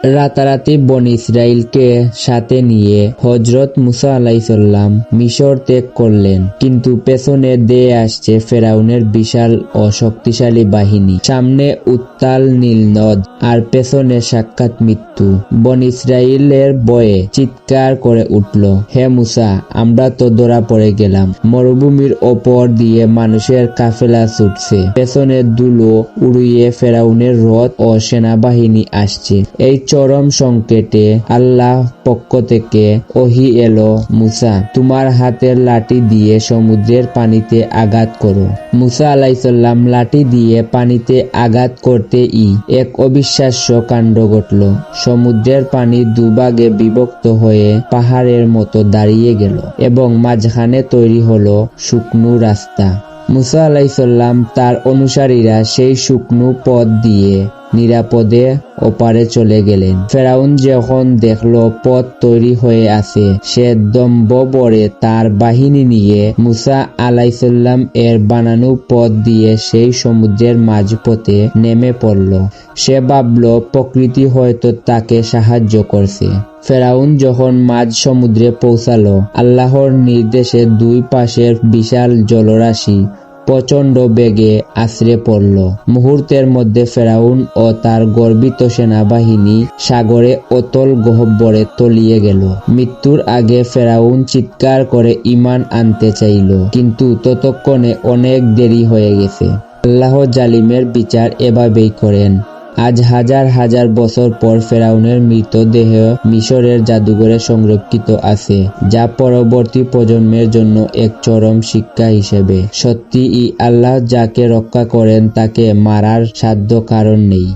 রাতারাতি বনী ইসরাইলকে সাথে নিয়ে হযরত মুসা আলাইহিসসালাম মিশর ত্যাগ করলেন। কিন্তু পেছনে দিয়ে আসছে ফেরাউনের বিশাল ও শক্তিশালী বাহিনী। সামনে উত্তাল নীল নদ আর পেছনে সাক্ষাৎ মৃত্যু। বনী ইসরাইলের ভয়ে চিৎকার করে উঠল, হে মুসা, আমরা তো ধরা পড়ে গেলাম। মরুভূমির ওপর দিয়ে মানুষের কাফেলা ছুটছে, পেছনে ধুলো উড়িয়ে ফেরাউনের রথ ও সেনাবাহিনী আসছে। এই চরম সংকটে আল্লাহ পক্ষ থেকে ওহী এলো, মুসা, তোমার হাতের লাঠি দিয়ে সমুদ্রের পানিতে আঘাত করো। মুসা আলাইহিসসালাম লাঠি দিয়ে পানিতে আঘাত করতেই এক অবিশ্বাস্য কাণ্ড ঘটল। সমুদ্রের পানি দুভাগে বিভক্ত হয়ে পাহাড়ের মতো দাঁড়িয়ে গেল এবং মাঝখানে তৈরি হলো শুকনো রাস্তা। মুসা আলাইহিসসালাম তার অনুসারীরা সেই শুকনো পথ দিয়ে নিরাপদে ওপারে চলে গেলেন। ফেরাউন যখন দেখলো পথ তৈরি হয়ে আছে, সে দম্ভ ভরে তার বাহিনী নিয়ে মুসা আলাইহিসসালাম এর বানানো পথ দিয়ে সেই সমুদ্রের মাঝপথে নেমে পড়ল। সে ভাবল প্রকৃতি হয়তো তাকে সাহায্য করছে। ফেরাউন যখন মাঝ সমুদ্রে পৌঁছালো, আল্লাহর নির্দেশে দুই পাশের বিশাল জলরাশি প্রচন্ড বেগে আছড়ে পড়ল। মুহূর্তের মধ্যে ফেরাউন ও তার গর্বিত সেনাবাহিনী সাগরে অতল গহ্বরে তলিয়ে গেল। মৃত্যুর আগে ফেরাউন চিৎকার করে ঈমান আনতে চাইল, কিন্তু ততক্ষণে অনেক দেরি হয়ে গেছে। আল্লাহ জালিমের বিচার এভাবেই করেন। আজ হাজার হাজার বছর পর ফেরাউনের মৃতদেহ মিশরের জাদুঘরে সংরক্ষিত আছে, যা পরবর্তী প্রজন্মের জন্য এক চরম শিক্ষা হিসেবে। সত্যিই আল্লাহ যাকে রক্ষা করেন তাকে মারার সাধ্য কারণ নেই।